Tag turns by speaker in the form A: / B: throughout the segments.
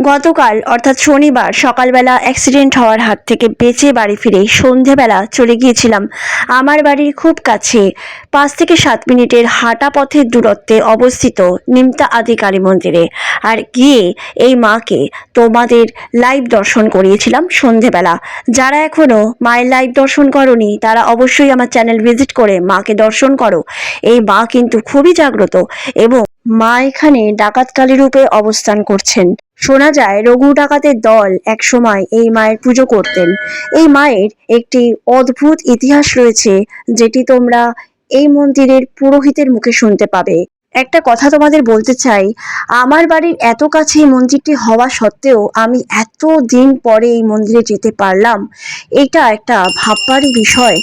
A: গতকাল অর্থাৎ শনিবার সকালবেলা অ্যাক্সিডেন্ট হওয়ার হাত থেকে বেঁচে বাড়ি ফিরে সন্ধেবেলা চলে গিয়েছিলাম আমার বাড়ির খুব কাছে 5 থেকে 7 মিনিটের হাঁটা পথের দূরত্বে অবস্থিত নিমতা আদি কালী মন্দিরে। আর গিয়ে এই মাকে তোমাদের লাইভ দর্শন করিয়েছিলাম সন্ধেবেলা। যারা এখনো মায়ের লাইভ দর্শন করনি তারা অবশ্যই আমার চ্যানেল ভিজিট করে মাকে দর্শন করো। এই মা কিন্তু খুবই জাগ্রত এবং মা এখানে ডাকাতকালী রূপে অবস্থান করছেন। শোনা যায় রঘু ডাকাতের দল একসময় এই মায়ের পুজো করতেন। এই মায়ের একটি অদ্ভুত ইতিহাস রয়েছে যেটি তোমরা এই মন্দিরের পুরোহিতের মুখে শুনতে পাবে। একটা কথা তোমাদের বলতে চাই, আমার বাড়ির এত কাছে এই মন্দিরটি হওয়া সত্ত্বেও আমি এত দিন পরে এই মন্দিরে যেতে পারলাম, এটা একটা ভাববারই বিষয়।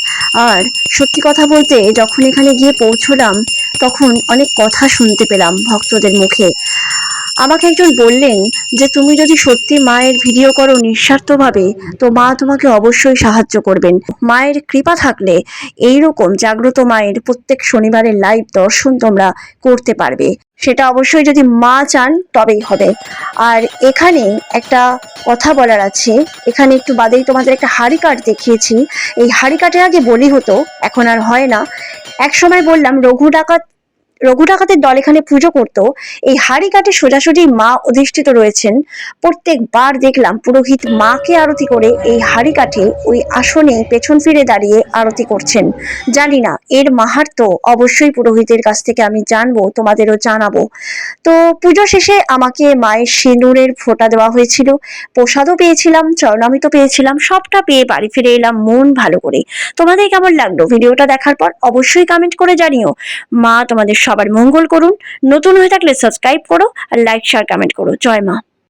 A: আর সত্যি কথা বলতে যখন এখানে গিয়ে পৌঁছলাম তখন অনেক কথা শুনতে পেলাম ভক্তদের মুখে। আমাকে একজন বললেন যে তুমি যদি সত্যি মায়ের ভিডিও করো নিঃস্বার্থভাবে তো মা তোমাকে অবশ্যই সাহায্য করবেন। মায়ের কৃপা থাকলে এইরকম জাগ্রত মায়ের প্রত্যেক শনিবারের লাইভ দর্শন তোমরা করতে পারবে। সেটা অবশ্যই যদি মা চান তবেই হবে। আর এখানে একটা কথা বলার আছে, এখানে একটু বাদেই তোমাদের একটা হাড়ি কাঠ দেখিয়েছি। এই হাড়ি কাঠের আগে বলি হতো, এখন আর হয় না। এক সময় বললাম রঘু ডাকাতের দল এখানে পুজো করত। এই হাড়ি কাঠে সোজাসুজি মা অধিষ্ঠিত রয়েছেন। প্রত্যেকবার দেখলাম পুরোহিত মাকে আরতি করে এই হাড়ি কাঠে ওই আসনে পেছন ফিরে দাঁড়িয়ে আরতি করছেন। জানি না এর মাহাত্ম্য, অবশ্যই পুরোহিতের কাছ থেকে আমি জানবো, তোমাদেরও জানাবো। তো পুজো শেষে আমাকে মায়ের সিঁদুরের ফোঁটা দেওয়া হয়েছিল, প্রসাদও পেয়েছিলাম, চরণামৃত পেয়েছিলাম, সবটা পেয়ে বাড়ি ফিরে এলাম মন ভালো করে। তোমাদের কেমন লাগলো ভিডিওটা দেখার পর অবশ্যই কমেন্ট করে জানিও। মা তোমাদের সবার মঙ্গল করুন। নতুন হয়ে থাকলে সাবস্ক্রাইব করো আর লাইক শেয়ার কমেন্ট করো। জয় মা।